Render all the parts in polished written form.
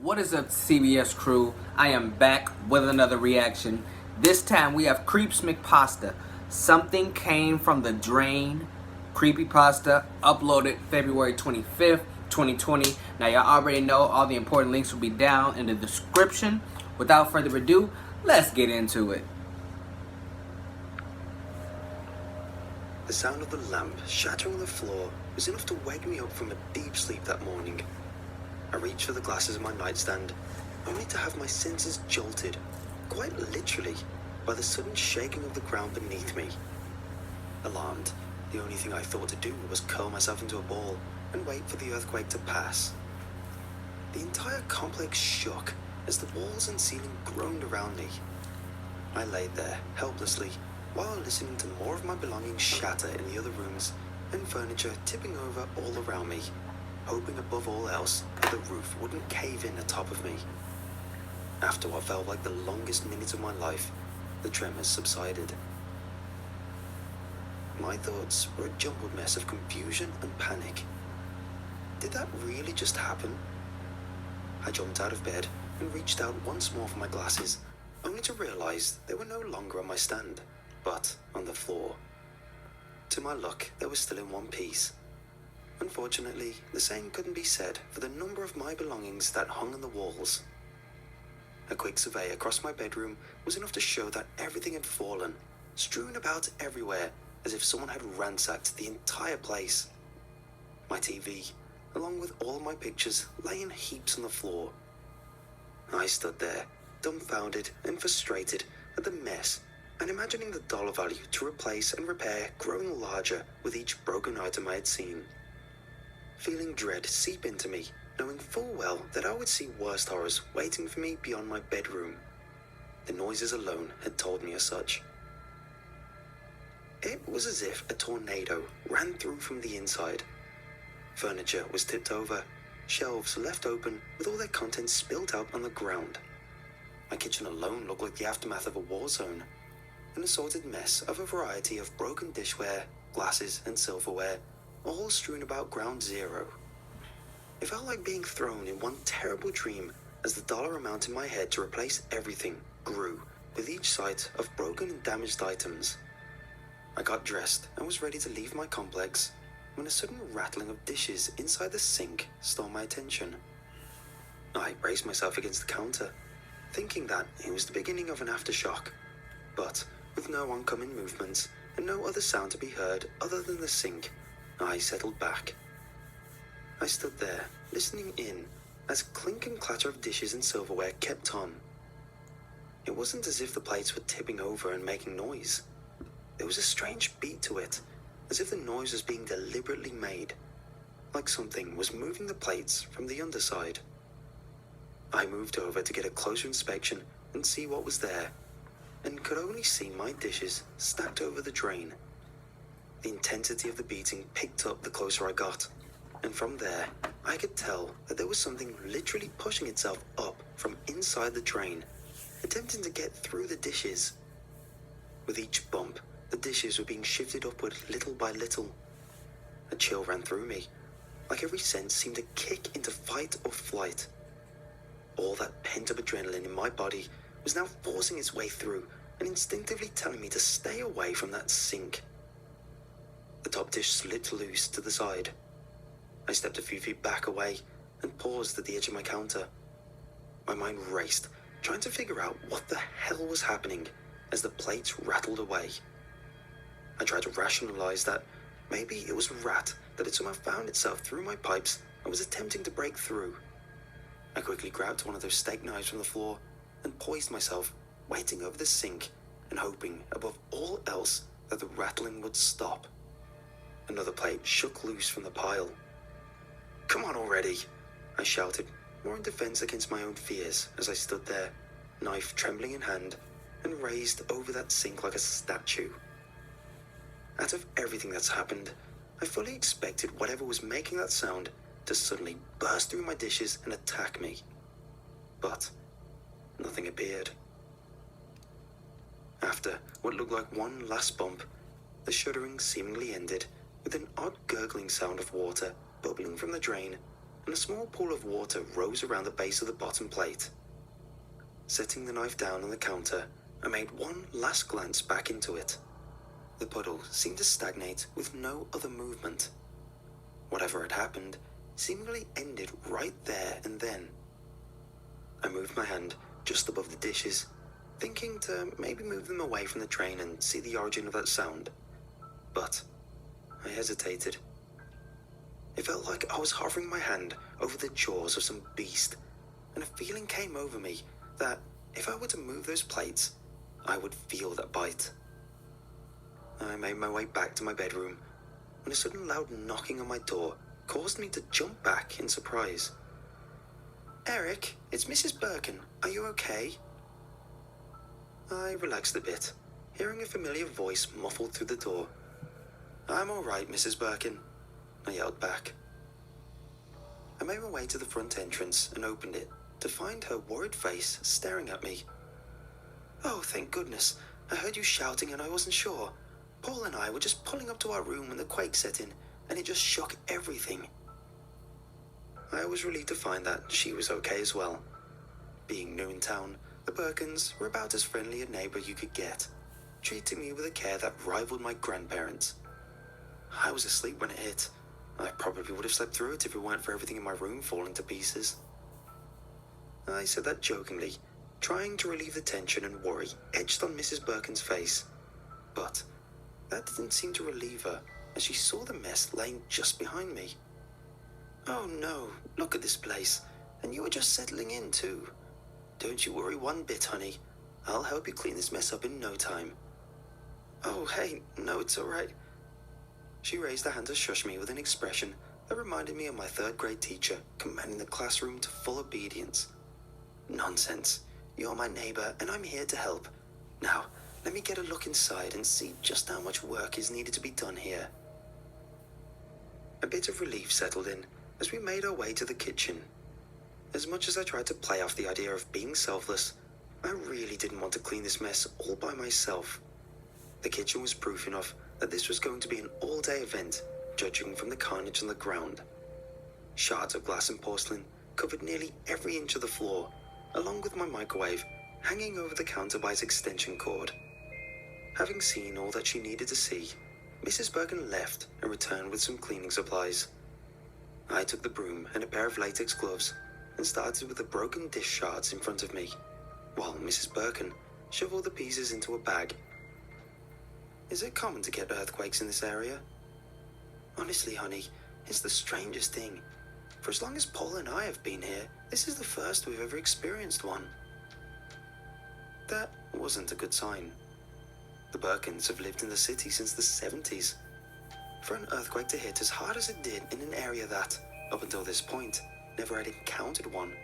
What is up, CBS crew? I am back with another reaction. This time we have Creepypasta. Something came from the drain. Creepypasta, uploaded February 25th, 2020. Now y'all already know all the important links will be down in the description. Without further ado, let's get into it. The sound of the lamp shattering on the floor was enough to wake me up from a deep sleep that morning. I reached for the glasses of my nightstand, only to have my senses jolted, quite literally, by the sudden shaking of the ground beneath me. Alarmed, the only thing I thought to do was curl myself into a ball and wait for the earthquake to pass. The entire complex shook as the walls and ceiling groaned around me. I lay there, helplessly, while listening to more of my belongings shatter in the other rooms and furniture tipping over all around me, hoping above all else that the roof wouldn't cave in atop of me. After what felt like the longest minutes of my life, the tremors subsided. My thoughts were a jumbled mess of confusion and panic. Did that really just happen? I jumped out of bed and reached out once more for my glasses, only to realize they were no longer on my stand, but on the floor. To my luck, they were still in one piece. Unfortunately, the same couldn't be said for the number of my belongings that hung on the walls. A quick survey across my bedroom was enough to show that everything had fallen, strewn about everywhere as if someone had ransacked the entire place. My TV, along with all of my pictures, lay in heaps on the floor. I stood there, dumbfounded and frustrated at the mess, and imagining the dollar value to replace and repair growing larger with each broken item I had seen. Feeling dread seep into me, knowing full well that I would see worse horrors waiting for me beyond my bedroom. The noises alone had told me as such. It was as if a tornado ran through from the inside. Furniture was tipped over, shelves left open with all their contents spilled out on the ground. My kitchen alone looked like the aftermath of a war zone, an assorted mess of a variety of broken dishware, glasses and silverware, all strewn about ground zero. It felt like being thrown in one terrible dream as the dollar amount in my head to replace everything grew with each sight of broken and damaged items. I got dressed and was ready to leave my complex when a sudden rattling of dishes inside the sink stole my attention. I braced myself against the counter, thinking that it was the beginning of an aftershock, but with no oncoming movements and no other sound to be heard other than the sink, I settled back. I stood there, listening in, as clink and clatter of dishes and silverware kept on. It wasn't as if the plates were tipping over and making noise. There was a strange beat to it, as if the noise was being deliberately made, like something was moving the plates from the underside. I moved over to get a closer inspection and see what was there, and could only see my dishes stacked over the drain. The intensity of the beating picked up the closer I got, and from there, I could tell that there was something literally pushing itself up from inside the drain, attempting to get through the dishes. With each bump, the dishes were being shifted upward little by little. A chill ran through me, like every sense seemed to kick into fight or flight. All that pent-up adrenaline in my body was now forcing its way through and instinctively telling me to stay away from that sink. The top dish slipped loose to the side. I stepped a few feet back away and paused at the edge of my counter. My mind raced, trying to figure out what the hell was happening as the plates rattled away. I tried to rationalize that maybe it was a rat that had somehow found itself through my pipes and was attempting to break through. I quickly grabbed one of those steak knives from the floor and poised myself, waiting over the sink and hoping above all else that the rattling would stop. Another plate shook loose from the pile. "Come on already," I shouted, more in defense against my own fears as I stood there, knife trembling in hand, and raised over that sink like a statue. Out of everything that's happened, I fully expected whatever was making that sound to suddenly burst through my dishes and attack me. But nothing appeared. After what looked like one last bump, the shuddering seemingly ended with an odd gurgling sound of water bubbling from the drain and a small pool of water rose around the base of the bottom plate. Setting the knife down on the counter, I made one last glance back into it. The puddle seemed to stagnate with no other movement. Whatever had happened seemingly ended right there and then. I moved my hand just above the dishes, thinking to maybe move them away from the train and see the origin of that sound. But I hesitated. It felt like I was hovering my hand over the jaws of some beast, and a feeling came over me that if I were to move those plates, I would feel that bite. I made my way back to my bedroom when a sudden loud knocking on my door caused me to jump back in surprise. "Eric, it's Mrs. Birkin. Are you okay?" I relaxed a bit, hearing a familiar voice muffled through the door. "I'm all right, Mrs. Birkin," I yelled back. I made my way to the front entrance and opened it to find her worried face staring at me. "Oh, thank goodness. I heard you shouting and I wasn't sure. Paul and I were just pulling up to our room when the quake set in, and it just shook everything." I was relieved to find that she was okay as well. Being new in town, the Birkins were about as friendly a neighbor you could get, treating me with a care that rivaled my grandparents. I was asleep when it hit. I probably would have slept through it if it weren't for everything in my room falling to pieces. I said that jokingly, trying to relieve the tension and worry etched on Mrs. Birkin's face. But that didn't seem to relieve her as she saw the mess laying just behind me. "Oh no, look at this place. And you were just settling in too. Don't you worry one bit, honey. I'll help you clean this mess up in no time." "Oh hey, no, it's all right." She raised her hand to shush me with an expression that reminded me of my third-grade teacher commanding the classroom to full obedience. "Nonsense. You're my neighbor and I'm here to help. Now, let me get a look inside and see just how much work is needed to be done here." A bit of relief settled in as we made our way to the kitchen. As much as I tried to play off the idea of being selfless, I really didn't want to clean this mess all by myself. The kitchen was proof enough that this was going to be an all-day event, judging from the carnage on the ground. Shards of glass and porcelain covered nearly every inch of the floor, along with my microwave hanging over the counter by its extension cord. Having seen all that she needed to see, Mrs. Birkin left and returned with some cleaning supplies. I took the broom and a pair of latex gloves and started with the broken dish shards in front of me, while Mrs. Birkin shoveled the pieces into a bag. "Is it common to get earthquakes in this area?" "Honestly, honey, it's the strangest thing. For as long as Paul and I have been here, this is the first we've ever experienced one." That wasn't a good sign. The Birkins have lived in the city since the 70s. For an earthquake to hit as hard as it did in an area that, up until this point, never had encountered one,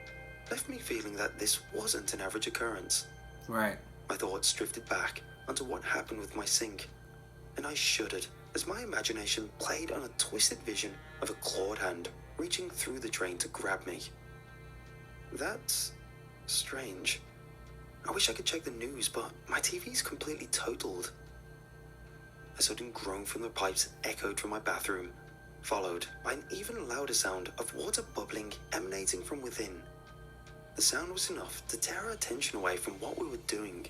left me feeling that this wasn't an average occurrence. Right. My thoughts drifted back onto what happened with my sink, and I shuddered as my imagination played on a twisted vision of a clawed hand reaching through the drain to grab me. That's strange. I wish I could check the news, but my TV's completely totaled. A sudden groan from the pipes echoed from my bathroom, followed by an even louder sound of water bubbling emanating from within. The sound was enough to tear our attention away from what we were doing.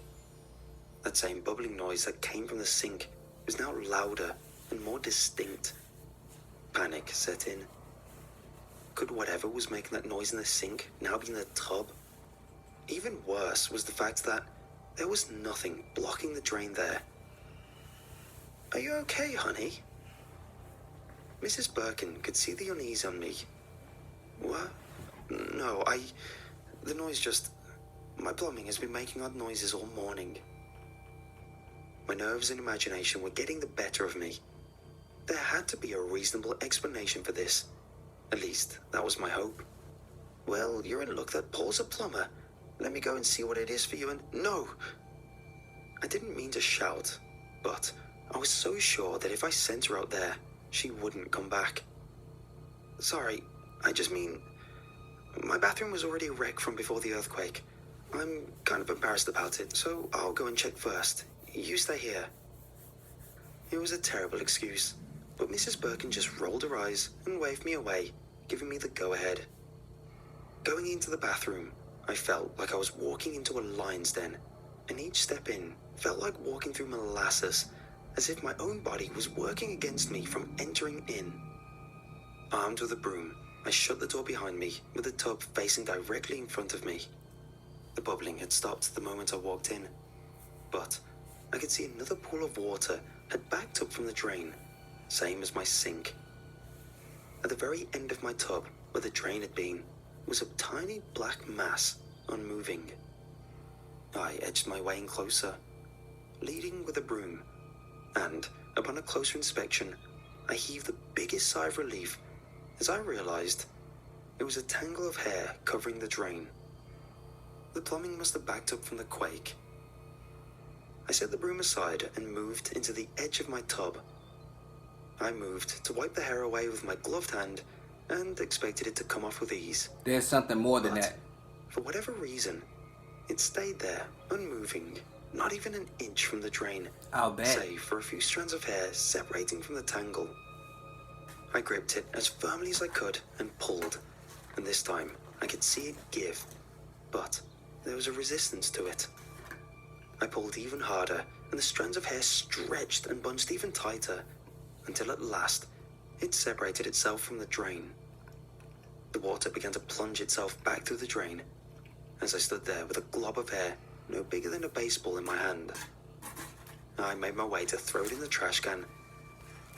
That same bubbling noise that came from the sink was now louder and more distinct. Panic set in. Could whatever was making that noise in the sink now be in the tub? Even worse was the fact that there was nothing blocking the drain there. "Are you okay, honey?" Mrs. Birkin could see the unease on me. "What? No, the noise just... My plumbing has been making odd noises all morning." My nerves and imagination were getting the better of me. There had to be a reasonable explanation for this. At least, that was my hope. "Well, you're in luck that Paul's a plumber. Let me go and see what it is for you and..." "No!" I didn't mean to shout, but I was so sure that if I sent her out there, she wouldn't come back. "Sorry, I just mean... My bathroom was already a wreck from before the earthquake. I'm kind of embarrassed about it, so I'll go and check first. You stay here." It was a terrible excuse, but Mrs. Birkin just rolled her eyes and waved me away, giving me the go-ahead. Going into the bathroom, I felt like I was walking into a lion's den, and each step in felt like walking through molasses, as if my own body was working against me from entering in. Armed with a broom, I shut the door behind me with the tub facing directly in front of me. The bubbling had stopped the moment I walked in, but I could see another pool of water had backed up from the drain, same as my sink. At the very end of my tub, where the drain had been, was a tiny black mass, unmoving. I edged my way in closer, leading with a broom, and, upon a closer inspection, I heaved the biggest sigh of relief as I realized it was a tangle of hair covering the drain. The plumbing must have backed up from the quake. I set the broom aside and moved into the edge of my tub. I moved to wipe the hair away with my gloved hand and expected it to come off with ease. There's something more than that. For whatever reason, it stayed there, unmoving, not even an inch from the drain. I'll bet. Save for a few strands of hair separating from the tangle. I gripped it as firmly as I could and pulled, and this time I could see it give, but there was a resistance to it. I pulled even harder, and the strands of hair stretched and bunched even tighter, until at last it separated itself from the drain. The water began to plunge itself back through the drain, as I stood there with a glob of hair no bigger than a baseball in my hand. I made my way to throw it in the trash can,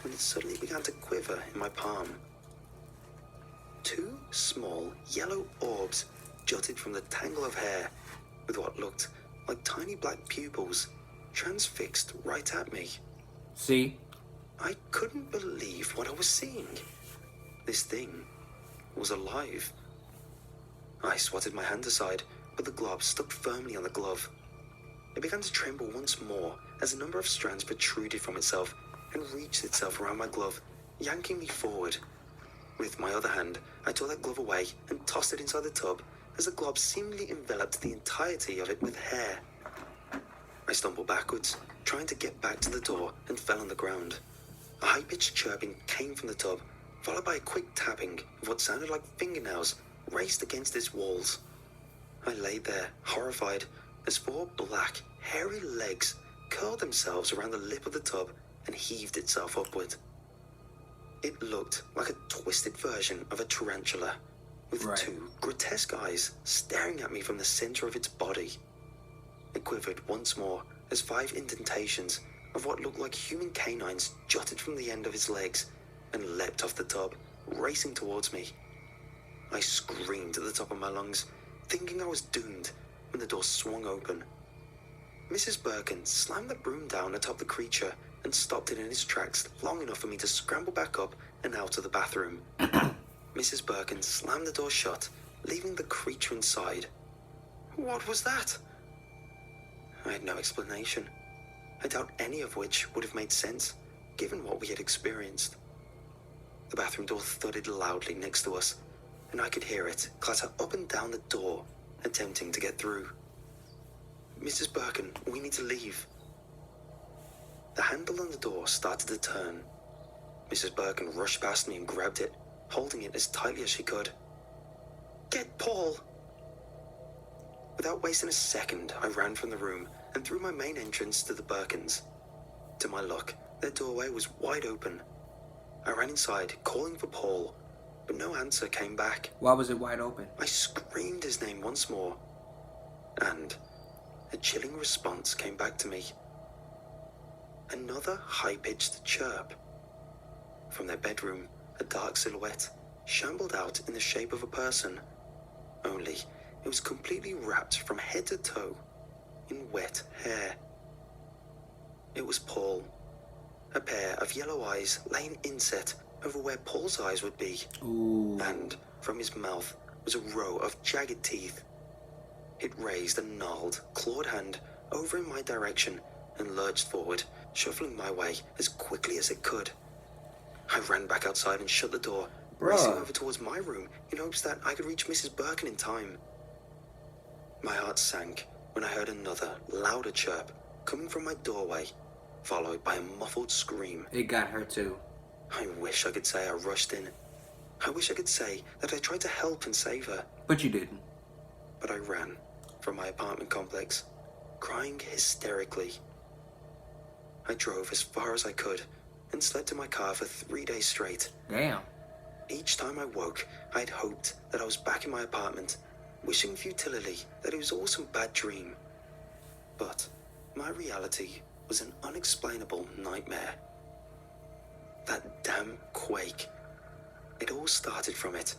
when it suddenly began to quiver in my palm. Two small yellow orbs jutted from the tangle of hair, with what looked like tiny black pupils transfixed right at me. See? I couldn't believe what I was seeing. This thing was alive. I swatted my hand aside, but the glob stuck firmly on the glove. It began to tremble once more as a number of strands protruded from itself and reached itself around my glove, yanking me forward. With my other hand, I tore that glove away and tossed it inside the tub as the glob seemingly enveloped the entirety of it with hair. I stumbled backwards, trying to get back to the door, and fell on the ground. A high-pitched chirping came from the tub, followed by a quick tapping of what sounded like fingernails raced against its walls. I lay there, horrified, as four black, hairy legs curled themselves around the lip of the tub and heaved itself upward. It looked like a twisted version of a tarantula, with two grotesque eyes staring at me from the center of its body. It quivered once more as 5 indentations of what looked like human canines jutted from the end of its legs and leapt off the tub, racing towards me. I screamed at the top of my lungs, thinking I was doomed, when the door swung open. Mrs. Birkin slammed the broom down atop the creature and stopped it in its tracks long enough for me to scramble back up and out of the bathroom. Mrs. Birkin slammed the door shut, leaving the creature inside. What was that? I had no explanation. I doubt any of which would have made sense, given what we had experienced. The bathroom door thudded loudly next to us, and I could hear it clatter up and down the door, attempting to get through. Mrs. Birkin, we need to leave. The handle on the door started to turn. Mrs. Birkin rushed past me and grabbed it, holding it as tightly as she could. Get Paul! Without wasting a second, I ran from the room and through my main entrance to the Birkins. To my luck, their doorway was wide open. I ran inside, calling for Paul, but no answer came back. Why was it wide open? I screamed his name once more, and a chilling response came back to me. Another high-pitched chirp. From their bedroom, a dark silhouette shambled out in the shape of a person, only it was completely wrapped from head to toe in wet hair. It was Paul. A pair of yellow eyes lay in inset over where Paul's eyes would be. Ooh. And from his mouth was a row of jagged teeth. It raised a gnarled, clawed hand over in my direction and lurched forward, shuffling my way as quickly as it could. I ran back outside and shut the door, racing over towards my room in hopes that I could reach Mrs. Birkin in time. My heart sank when I heard another, louder chirp coming from my doorway, followed by a muffled scream. It got her too. I wish I could say I rushed in. I wish I could say that I tried to help and save her, But you didn't. but I ran from my apartment complex, crying hysterically. I drove as far as I could and slept in my car for 3 days straight. Damn. Each time I woke, I'd hoped that I was back in my apartment, wishing futilely that it was all some bad dream. But my reality was an unexplainable nightmare. That damn quake. It all started from it,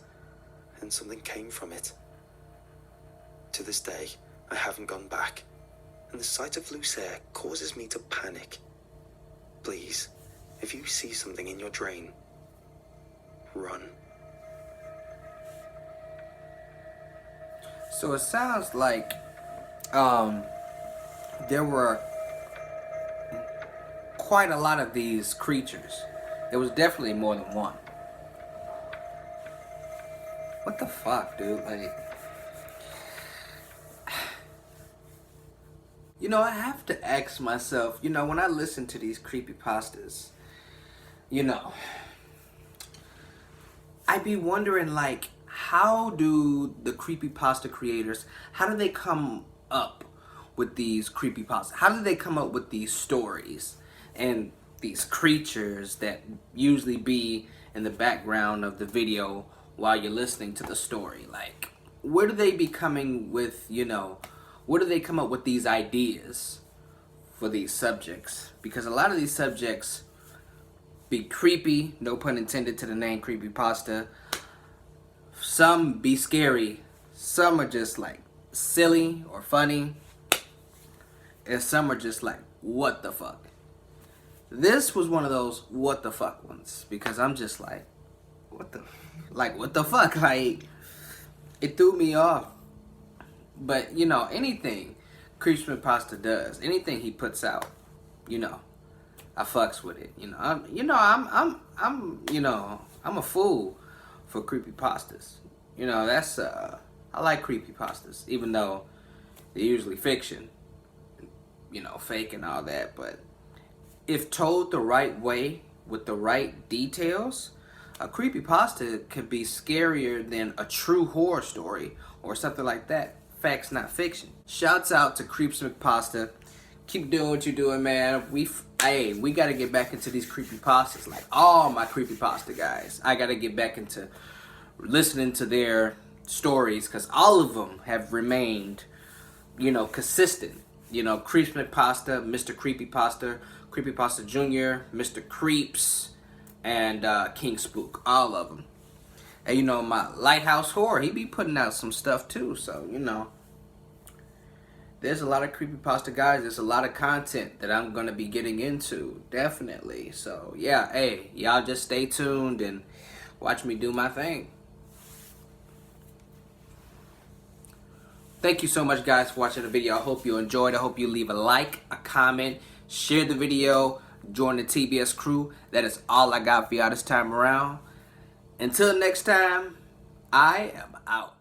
and something came from it. To this day, I haven't gone back, and the sight of loose air causes me to panic. Please, if you see something in your drain, run. So it sounds like there were quite a lot of these creatures. There was definitely more than one. What the fuck, dude? Like, you know, I have to ask myself, you know, when I listen to these creepypastas, you know, I be wondering, like, how do the creepypasta creators, how do they come up with these creepypastas? How do they come up with these stories and these creatures that usually be in the background of the video while you're listening to the story? Like, where do they be coming with, you know, where do they come up with these ideas for these subjects? Because a lot of these subjects be creepy, no pun intended to the name creepypasta. Some be scary, some are just like silly or funny, and some are just like, what the fuck? This was one of those what the fuck ones, because I'm just like, what the fuck? Like, it threw me off. But, you know, anything Creepypasta does, anything he puts out, you know, I fucks with it. I'm a fool for creepypastas. You know, that's I like creepypastas, even though they're usually fiction, you know, fake and all that. But if told the right way with the right details, a creepypasta could be scarier than a true horror story or something like that. Facts, not fiction. Shouts out to Creepypasta. Keep doing what you're doing, man. We gotta get back into these creepypastas. Like all my creepypasta guys, I gotta get back into listening to their stories, because all of them have remained, you know, consistent. You know, Creepypasta, Mr. Creepypasta, Creepypasta Jr., Mr. Creeps, and King Spook. All of them. And, you know, my Lighthouse Horror, he be putting out some stuff too. So, you know, there's a lot of creepypasta guys. There's a lot of content that I'm going to be getting into. Definitely. So, yeah, hey, y'all just stay tuned and watch me do my thing. Thank you so much, guys, for watching the video. I hope you enjoyed. I hope you leave a like, a comment, share the video, join the TBS crew. That is all I got for y'all this time around. Until next time, I am out.